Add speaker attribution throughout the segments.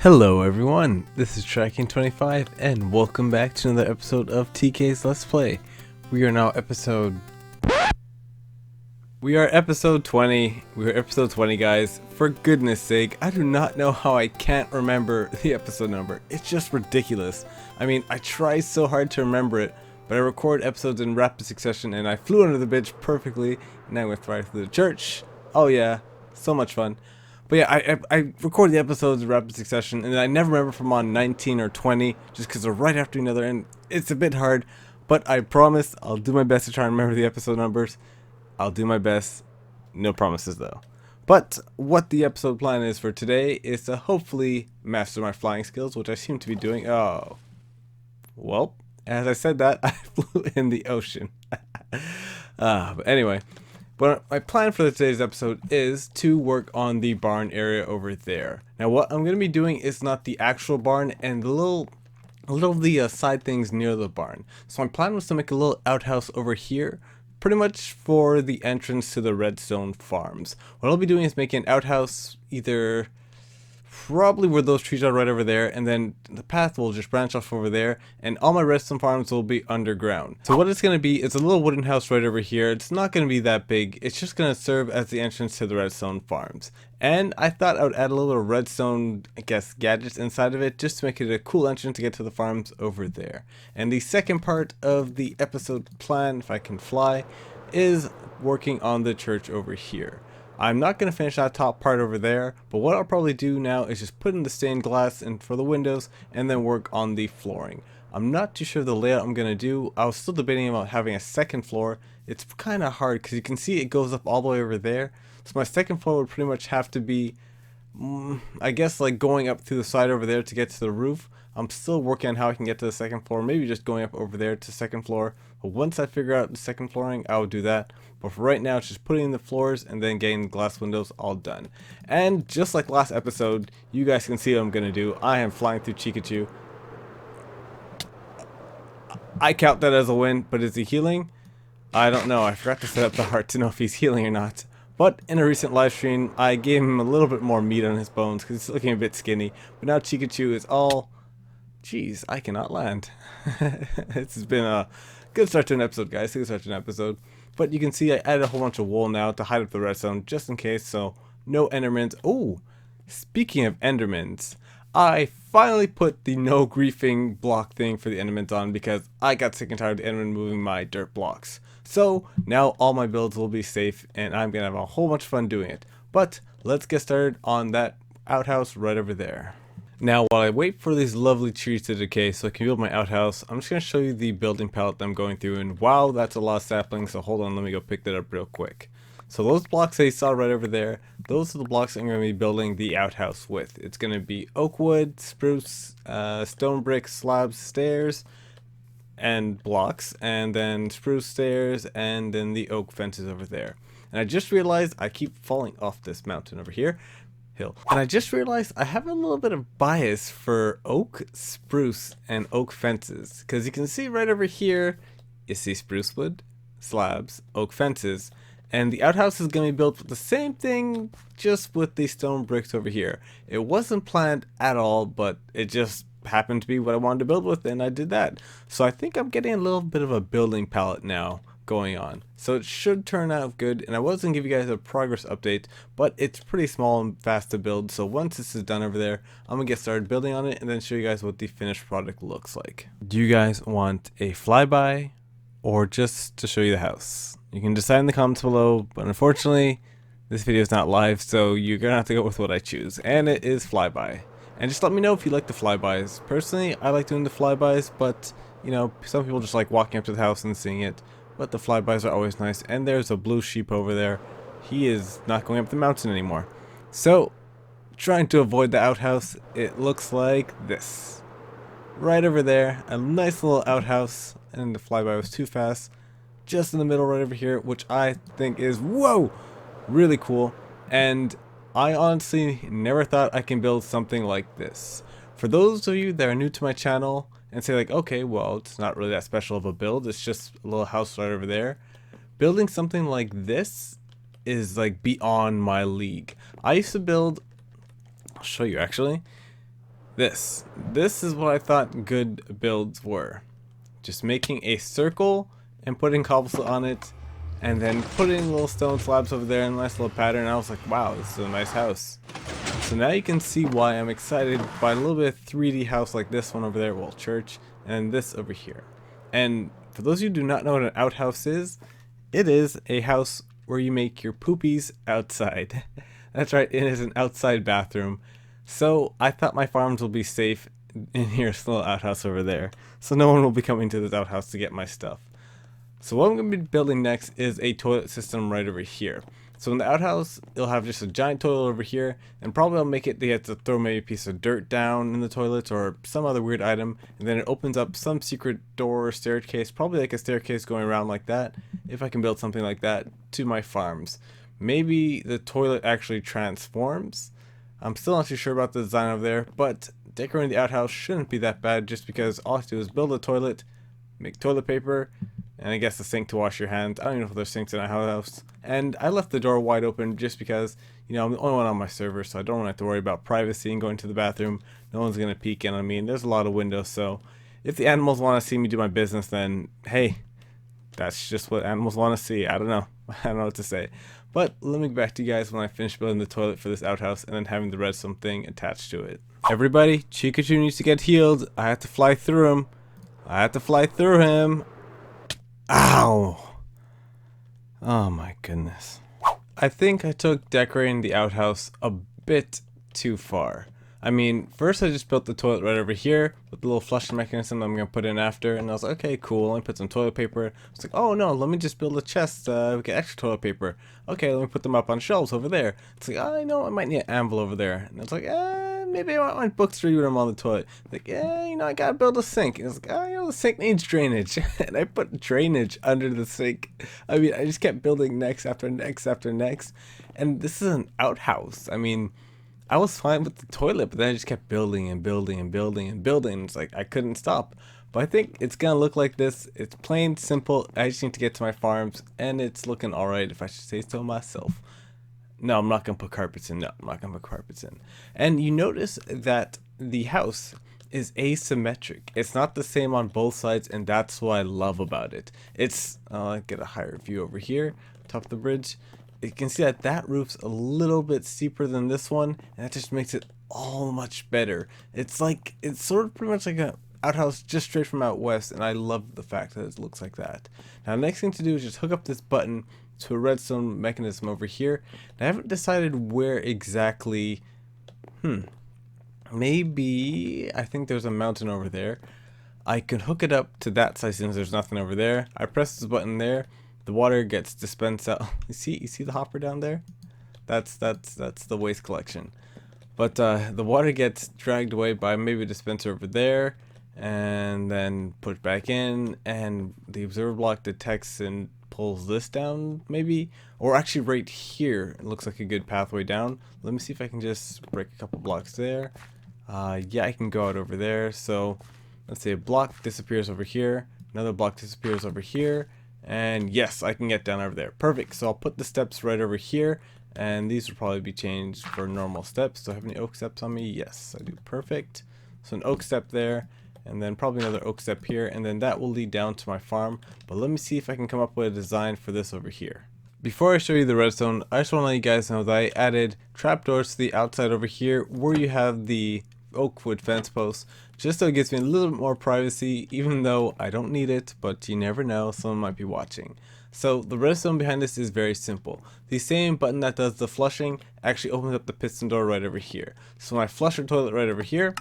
Speaker 1: Hello everyone, this is Tristan and welcome back to another episode of TK's Let's Play. We are episode 20. We are episode 20, guys. For goodness sake, I do not know how I can't remember the episode number. It's just ridiculous. I mean, I try so hard to remember it, but I record episodes in rapid succession and I flew under the bridge perfectly. Now I'm going to fly through the church. Oh yeah, so much fun. But yeah, I record the episodes in rapid succession, and I never remember if I'm on 19 or 20, just because they're right after another, and it's a bit hard. But I promise I'll do my best to try and remember the episode numbers. I'll do my best. No promises, though. But what the episode plan is for today is to hopefully master my flying skills, which I seem to be doing. Oh. Well, as I said that, I flew in the ocean. But anyway. But my plan for today's episode is to work on the barn area over there. Now what I'm going to be doing is not the actual barn and a little of the side things near the barn. So my plan was to make a little outhouse over here, pretty much for the entrance to the redstone farms. What I'll be doing is making an outhouse either probably where those trees are right over there, and then the path will just branch off over there, and all my redstone farms will be underground. So what it's going to be is a little wooden house right over here. It's not going to be that big. It's just going to serve as the entrance to the redstone farms. And I thought I would add a little bit of redstone, I guess, gadgets inside of it, just to make it a cool entrance to get to the farms over there. And the second part of the episode plan, if I can fly, is working on the church over here. I'm not going to finish that top part over there, but what I'll probably do now is just put in the stained glass in for the windows and then work on the flooring. I'm not too sure the layout I'm going to do. I was still debating about having a second floor. It's kind of hard because you can see it goes up all the way over there. So my second floor would pretty much have to be, I guess, like going up through the side over there to get to the roof. I'm still working on how I can get to the second floor, maybe just going up over there to second floor. But once I figure out the second flooring, I'll do that. But for right now, it's just putting in the floors and then getting the glass windows all done. And just like last episode, you guys can see what I'm going to do. I am flying through Chikachu. I count that as a win, but is he healing? I don't know. I forgot to set up the heart to know if he's healing or not. But in a recent live stream, I gave him a little bit more meat on his bones because he's looking a bit skinny. But now Chikachu is all... Jeez, I cannot land. This has been a good start to an episode, guys. Good start to an episode. But you can see I added a whole bunch of wool now to hide up the redstone just in case. So no endermans. Oh, speaking of endermans, I finally put the no griefing block thing for the endermans on because I got sick and tired of the enderman moving my dirt blocks. So now all my builds will be safe and I'm going to have a whole bunch of fun doing it. But let's get started on that outhouse right over there. Now, while I wait for these lovely trees to decay so I can build my outhouse, I'm just going to show you the building palette that I'm going through. And wow, that's a lot of saplings, so hold on, let me go pick that up real quick. So those blocks that you saw right over there, those are the blocks I'm going to be building the outhouse with. It's going to be oak wood, spruce, stone brick, slabs, stairs, and blocks, and then spruce stairs, and then the oak fences over there. And I just realized I keep falling off this mountain over here. And I just realized I have a little bit of bias for oak, spruce, and oak fences. Because you can see right over here, you see spruce wood, slabs, oak fences. And the outhouse is going to be built with the same thing, just with the stone bricks over here. It wasn't planned at all, but it just happened to be what I wanted to build with, and I did that. So I think I'm getting a little bit of a building palette now going on, so it should turn out good. And I was gonna give you guys a progress update, but it's pretty small and fast to build, so once this is done over there, I'm gonna get started building on it and then show you guys what the finished product looks like. Do you guys want a flyby or just to show you the house? You can decide in the comments below, but unfortunately this video is not live, so you're gonna have to go with what I choose, and it is flyby. And just let me know if you like the flybys. Personally, I like doing the flybys, but you know, some people just like walking up to the house and seeing it. But the flybys are always nice. And there's a blue sheep over there. He is not going up the mountain anymore. So, trying to avoid the outhouse, it looks like this. Right over there, a nice little outhouse. And the flyby was too fast. Just in the middle right over here, which I think is, whoa, really cool. And I honestly never thought I can build something like this. For those of you that are new to my channel, and say like, okay, well, it's not really that special of a build, it's just a little house right over there. Building something like this is like beyond my league. I used to build, I'll show you actually, This is what I thought good builds were. Just making a circle and putting cobblestone on it, and then putting little stone slabs over there in a nice little pattern. I was like, wow, this is a nice house. So now you can see why I'm excited by a little bit of 3D house like this one over there, well, church, and this over here. And for those of you who do not know what an outhouse is, it is a house where you make your poopies outside. That's right, it is an outside bathroom. So I thought my farms will be safe in here's the little outhouse over there. So no one will be coming to this outhouse to get my stuff. So what I'm going to be building next is a toilet system right over here. So in the outhouse, it'll have just a giant toilet over here, and probably I'll make it they have to throw maybe a piece of dirt down in the toilet or some other weird item, and then it opens up some secret door or staircase, probably like a staircase going around like that, if I can build something like that, to my farms. Maybe the toilet actually transforms. I'm still not too sure about the design over there, but decorating the outhouse shouldn't be that bad just because all I have to do is build a toilet, make toilet paper, and I guess a sink to wash your hands. I don't even know if there's sinks in a house. And I left the door wide open just because, you know, I'm the only one on my server, so I don't have to worry about privacy and going to the bathroom. No one's going to peek in on me, and there's a lot of windows, so if the animals want to see me do my business, then, hey, that's just what animals want to see. I don't know. I don't know what to say. But let me get back to you guys when I finish building the toilet for this outhouse and then having the redstone thing attached to it. Everybody, Chikachu needs to get healed. I have to fly through him. I have to fly through him. Ow! Oh my goodness. I think I took decorating the outhouse a bit too far. I mean, first I just built the toilet right over here with the little flushing mechanism that I'm going to put in after, and I was like, okay, cool, let me put some toilet paper. I was like, oh no, let me just build a chest, we get extra toilet paper. Okay, let me put them up on shelves over there. It's like, oh, I know, I might need an anvil over there. And it's like, maybe I want my books to read when I'm on the toilet. Like, you know, I gotta build a sink. And it's like, oh, you know, the sink needs drainage. And I put drainage under the sink. I mean, I just kept building next after next after next. And this is an outhouse. I mean, I was fine with the toilet, but then I just kept building and building and building and building. It's like I couldn't stop. But I think it's gonna look like this. It's plain simple. I just need to get to my farms, and it's looking alright if I should say so myself. No, I'm not gonna put carpets in. No, I'm not gonna put carpets in. And you notice that the house is asymmetric. It's not the same on both sides, and that's what I love about it. It's I'll get a higher view over here, top of the bridge. You can see that that roof's a little bit steeper than this one, and that just makes it all much better. It's like, it's sort of pretty much like a outhouse just straight from out west, and I love the fact that it looks like that. Now the next thing to do is just hook up this button to a redstone mechanism over here. And I haven't decided where exactly, maybe, I think there's a mountain over there. I can hook it up to that side since there's nothing over there. I press this button there. The water gets dispensed out. You see the hopper down there? That's the waste collection. But the water gets dragged away by maybe a dispenser over there, and then put back in, and the observer block detects and pulls this down, maybe, or actually right here. It looks like a good pathway down. Let me see if I can just break a couple blocks there. Yeah, I can go out over there. So let's say a block disappears over here, another block disappears over here. And yes, I can get down over there. Perfect. So I'll put the steps right over here, and these will probably be changed for normal steps. Do I have any oak steps on me? Yes, I do. Perfect. So an oak step there, and then probably another oak step here, and then that will lead down to my farm. But let me see if I can come up with a design for this over here. Before I show you the redstone, I just want to let you guys know that I added trapdoors to the outside over here where you have the oak wood fence posts, just so it gives me a little bit more privacy, even though I don't need it, but you never know, someone might be watching. So the redstone behind this is very simple. The same button that does the flushing actually opens up the piston door right over here. So when I flush the toilet right over here,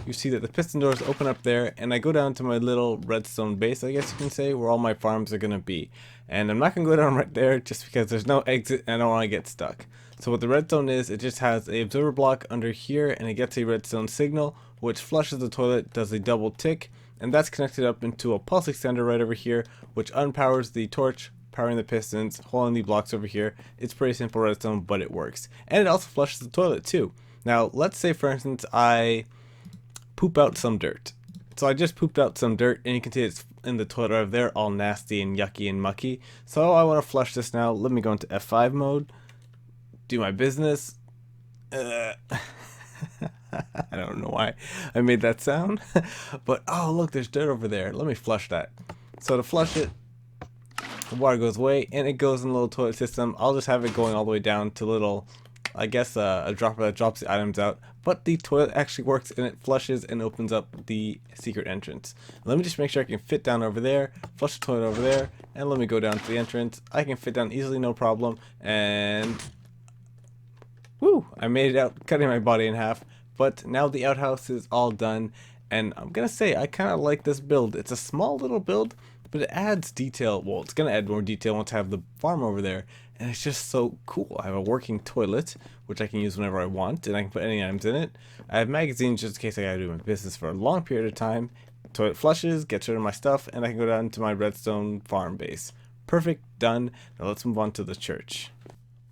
Speaker 1: you see that the piston doors open up there, and I go down to my little redstone base, I guess you can say, where all my farms are going to be. And I'm not going to go down right there just because there's no exit and I don't want to get stuck. So what the redstone is, it just has a observer block under here, and it gets a redstone signal, which flushes the toilet, does a double tick, and that's connected up into a pulse extender right over here, which unpowers the torch, powering the pistons, holding the blocks over here. It's pretty simple redstone, but it works. And it also flushes the toilet too. Now, let's say for instance, I poop out some dirt. So I just pooped out some dirt, and you can see it's in the toilet over there, all nasty and yucky and mucky. So I want to flush this now. Let me go into F5 mode, do my business. I don't know why I made that sound. But oh look, there's dirt over there. Let me flush that. So to flush it, the water goes away and it goes in the little toilet system. I'll just have it going all the way down to little, I guess a dropper that drops the items out. But the toilet actually works and it flushes and opens up the secret entrance. Let me just make sure I can fit down over there, flush the toilet over there, and let me go down to the entrance. I can fit down easily, no problem. And woo! I made it out, cutting my body in half. But now the outhouse is all done. And I'm gonna say, I kind of like this build. It's a small little build, but it adds detail. Well, it's gonna add more detail once I have the farm over there. And it's just so cool. I have a working toilet, which I can use whenever I want, and I can put any items in it. I have magazines just in case I gotta do my business for a long period of time. Toilet flushes, gets rid of my stuff, and I can go down to my redstone farm base. Perfect, done. Now let's move on to the church.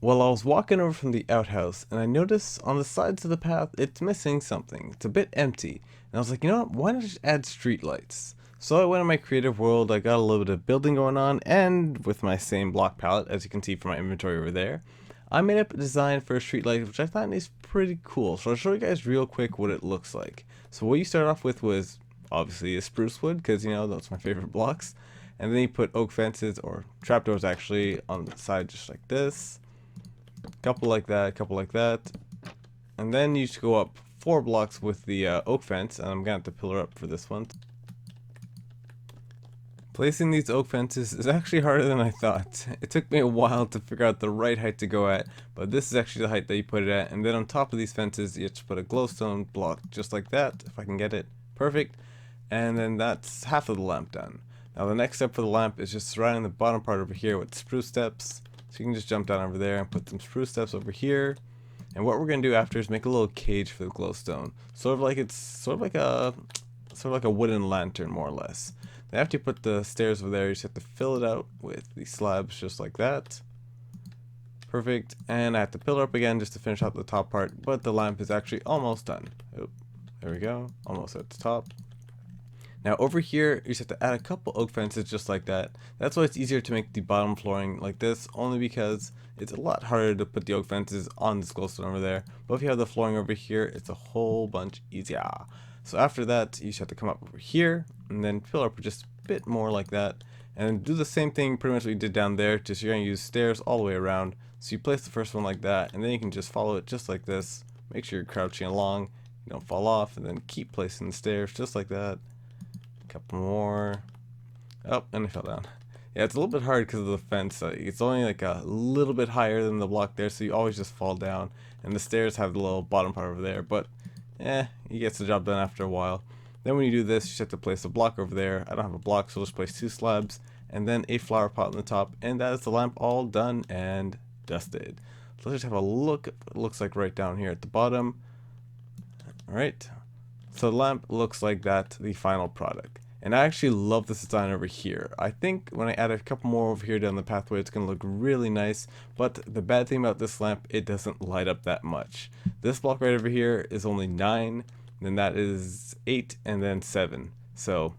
Speaker 1: Well, I was walking over from the outhouse, and I noticed on the sides of the path, it's missing something. It's a bit empty. And I was like, you know what, why not just add streetlights? So I went in my creative world, I got a little bit of building going on, and with my same block palette, as you can see from my inventory over there, I made up a design for a streetlight, which I thought is pretty cool. So I'll show you guys real quick what it looks like. So what you start off with was, obviously, a spruce wood, because, you know, that's my favorite blocks. And then you put oak fences, or trapdoors actually, on the side just like this. Couple like that, couple like that, and then you should go up 4 blocks with the oak fence, and I'm gonna have to pillar up for this one. Placing these oak fences is actually harder than I thought. It took me a while to figure out the right height to go at, but this is actually the height that you put it at, and then on top of these fences you have to put a glowstone block just like that, if I can get it. Perfect. And then that's half of the lamp done. Now the next step for the lamp is just surrounding the bottom part over here with spruce steps. So you can just jump down over there and put some spruce steps over here. And what we're gonna do after is make a little cage for the glowstone. Sort of like a wooden lantern, more or less. Then after you put the stairs over there, you just have to fill it out with the slabs just like that. Perfect. And I have to pillar up again just to finish out the top part, but the lamp is actually almost done. Oh, there we go. Almost at the top. Now over here, you just have to add a couple oak fences just like that. That's why it's easier to make the bottom flooring like this, only because it's a lot harder to put the oak fences on this glowstone over there. But if you have the flooring over here, it's a whole bunch easier. So after that, you just have to come up over here, and then fill up just a bit more like that. And do the same thing pretty much what you did down there, just you're going to use stairs all the way around. So you place the first one like that, and then you can just follow it just like this. Make sure you're crouching along, you don't fall off, and then keep placing the stairs just like that. Couple more. Oh, and I fell down. Yeah, it's a little bit hard because of the fence. It's only like a little bit higher than the block there, so you always just fall down. And the stairs have the little bottom part over there, but you get the job done after a while. Then when you do this, you just have to place a block over there. I don't have a block, so I'll just place 2 slabs, and then a flower pot on the top, and that is the lamp all done and dusted. So let's just have a look at what it looks like right down here at the bottom. Alright. So the lamp looks like that, the final product. And I actually love this design over here. I think when I add a couple more over here down the pathway, it's going to look really nice. But the bad thing about this lamp, it doesn't light up that much. This block right over here is only 9, then that is 8, and then 7. So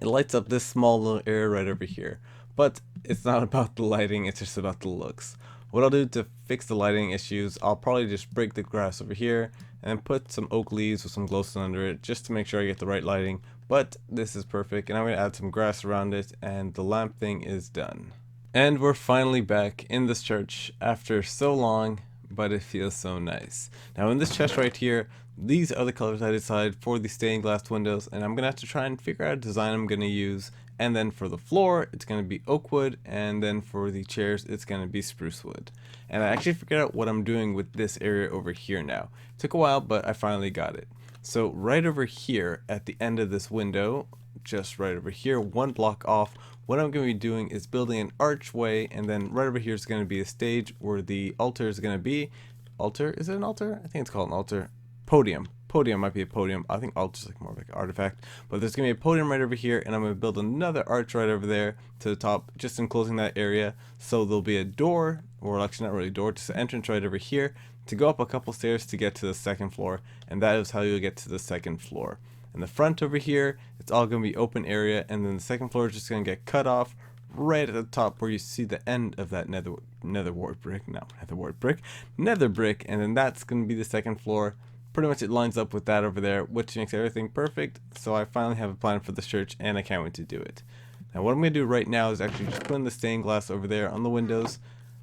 Speaker 1: it lights up this small little area right over here. But it's not about the lighting, it's just about the looks. What I'll do to fix the lighting issues, I'll probably just break the grass over here and put some oak leaves with some glowstone under it just to make sure I get the right lighting. But this is perfect, and I'm going to add some grass around it, and the lamp thing is done. And we're finally back in this church after so long, but it feels so nice. Now in this chest right here, these are the colors I decided for the stained glass windows, and I'm going to have to try and figure out a design I'm going to use. And then for the floor, it's going to be oak wood, and then for the chairs, it's going to be spruce wood. And I actually figured out what I'm doing with this area over here now. It took a while, but I finally got it. So right over here at the end of this window, just right over here, 1 block off, what I'm going to be doing is building an archway, and then right over here is going to be a stage where the altar is going to be. Altar? Is it an altar? I think it's called an altar. Podium. Podium might be a podium. I think altar's like more like an artifact. But there's going to be a podium right over here, and I'm going to build another arch right over there to the top, just enclosing that area. So there'll be a door, or actually not really a door, just an entrance right over here to go up a couple stairs to get to the 2nd floor, and that is how you'll get to the 2nd floor. In the front over here, it's all going to be open area, and then the 2nd floor is just going to get cut off right at the top where you see the end of that nether brick, and then that's going to be the 2nd floor. pretty much it lines up with that over there, which makes everything perfect. So I finally have a plan for the church, and I can't wait to do it. Now what I'm going to do right now is actually just put in the stained glass over there on the windows.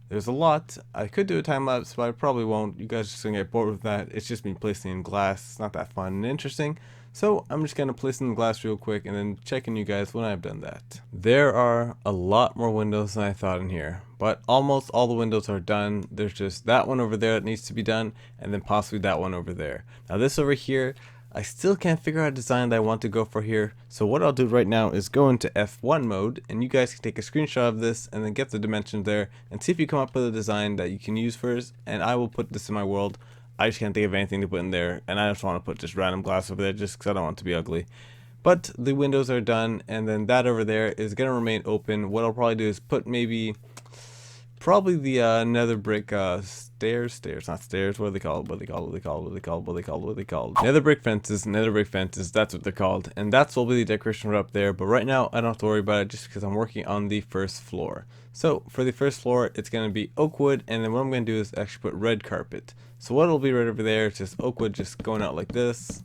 Speaker 1: There's a lot. I could do a time lapse, but I probably won't. You guys are just going to get bored with that. It's just me placing in glass. It's not that fun and interesting. So I'm just going to place in the glass real quick and then check in you guys when I've done that. There are a lot more windows than I thought in here, but almost all the windows are done. There's just that one over there that needs to be done, and then possibly that one over there. Now this over here, I still can't figure out a design that I want to go for here. So what I'll do right now is go into F1 mode, and you guys can take a screenshot of this and then get the dimensions there and see if you come up with a design that you can use first, and I will put this in my world. I just can't think of anything to put in there, and I just want to put just random glass over there just because I don't want it to be ugly. But the windows are done, and then that over there is going to remain open. What I'll probably do is put probably the nether brick stairs, not stairs, what are they called, nether brick fences, that's what they're called, and that's will be the decoration right up there. But right now I don't have to worry about it just because I'm working on the first floor. So for the first floor, it's going to be oak wood, and then what I'm going to do is actually put red carpet. So what will be right over there is just oak wood just going out like this.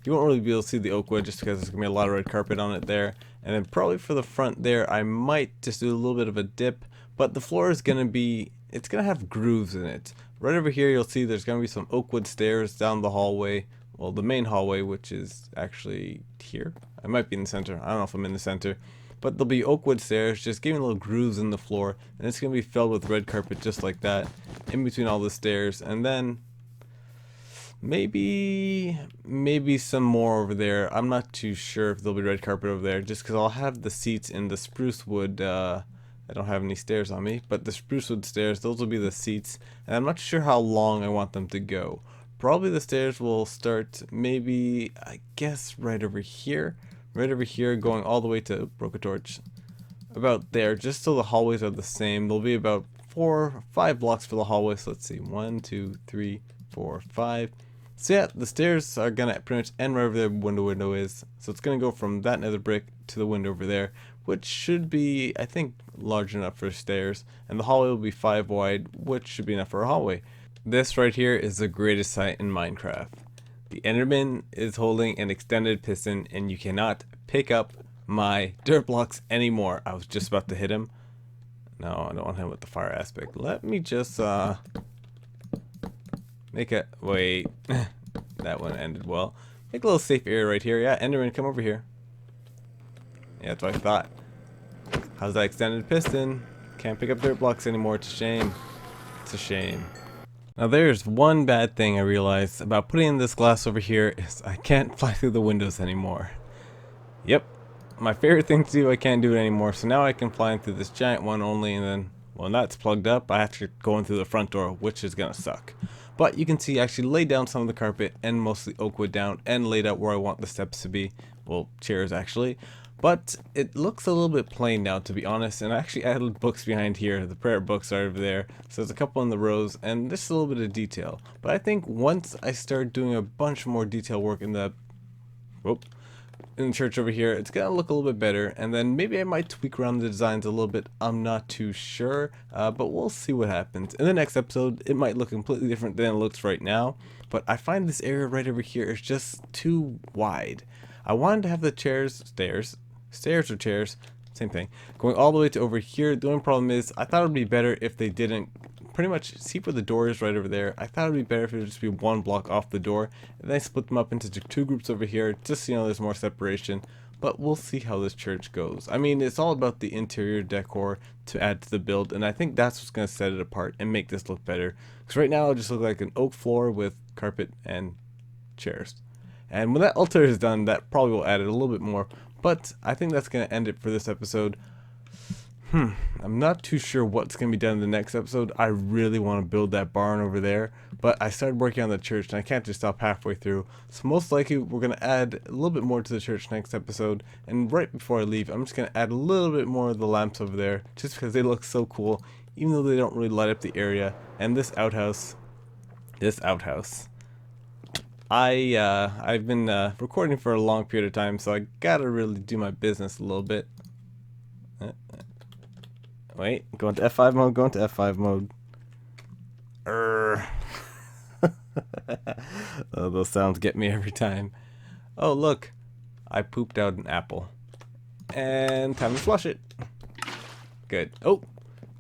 Speaker 1: You won't really be able to see the oak wood just because there's going to be a lot of red carpet on it there. And then probably for the front there, I might just do a little bit of a dip, but the floor is going to be, it's going to have grooves in it. Right over here, you'll see there's going to be some oak wood stairs down the hallway. Well, the main hallway, which is actually here. I might be in the center. I don't know if I'm in the center. But there'll be oak wood stairs, just giving little grooves in the floor. And it's going to be filled with red carpet just like that, in between all the stairs. And then maybe some more over there. I'm not too sure if there'll be red carpet over there, just because I'll have the seats in the spruce wood. I don't have any stairs on me, but the spruce wood stairs, those will be the seats, and I'm not sure how long I want them to go. Probably the stairs will start maybe, I guess, right over here, going all the way to broke a torch, about there, just so the hallways are the same. There'll be about 4 or 5 blocks for the hallway. So let's see, 1 2 3 4 5. So yeah, the stairs are gonna pretty much end right over there where the window is. So it's gonna go from that nether brick to the window over there, which should be, I think, large enough for stairs. And the hallway will be 5 wide, which should be enough for a hallway. This right here is the greatest sight in Minecraft. The Enderman is holding an extended piston, and you cannot pick up my dirt blocks anymore. I was just about to hit him. No, I don't want him with the fire aspect. Let me just make a, wait, that one ended well. Make a little safe area right here. Yeah, Enderman, come over here. Yeah, that's what I thought. How's that extended piston? Can't pick up dirt blocks anymore. It's a shame. It's a shame. Now there's one bad thing I realized about putting in this glass over here is I can't fly through the windows anymore. Yep, my favorite thing to do, I can't do it anymore. So now I can fly in through this giant one only, and then when that's plugged up, I have to go in through the front door, which is gonna suck. But you can see I actually laid down some of the carpet and mostly oak wood down and laid out where I want the steps to be. Well, chairs actually. But it looks a little bit plain now, to be honest, and I actually added books behind here. The prayer books are over there, so there's a couple in the rows, and just a little bit of detail. But I think once I start doing a bunch more detail work in the church over here, it's gonna look a little bit better, and then maybe I might tweak around the designs a little bit. I'm not too sure, but we'll see what happens. In the next episode, it might look completely different than it looks right now, but I find this area right over here is just too wide. I wanted to have the stairs or chairs, same thing, going all the way to over here. The only problem is I thought it would be better if they didn't pretty much see where the door is right over there. I thought it would be better if it would just be 1 block off the door, and then I split them up into 2 groups over here, just so you know there's more separation. But we'll see how this church goes. I mean, it's all about the interior decor to add to the build, and I think that's what's going to set it apart and make this look better. Because right now it just looks like an oak floor with carpet and chairs. And when that altar is done, that probably will add it a little bit more. But I think that's going to end it for this episode. I'm not too sure what's going to be done in the next episode. I really want to build that barn over there, but I started working on the church and I can't just stop halfway through. So most likely we're going to add a little bit more to the church next episode. And right before I leave, I'm just going to add a little bit more of the lamps over there, just because they look so cool, even though they don't really light up the area. And this outhouse, I've been recording for a long period of time, so I gotta really do my business a little bit. Wait, go into F5 mode, Oh, those sounds get me every time. Oh, look. I pooped out an apple. And time to flush it. Good. Oh,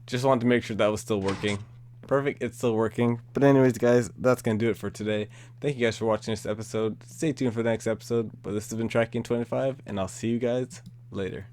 Speaker 1: just wanted to make sure that was still working. Perfect, it's still working. But anyways, guys, that's going to do it for today. Thank you guys for watching this episode. Stay tuned for the next episode. But this has been Tracking 25, and I'll see you guys later.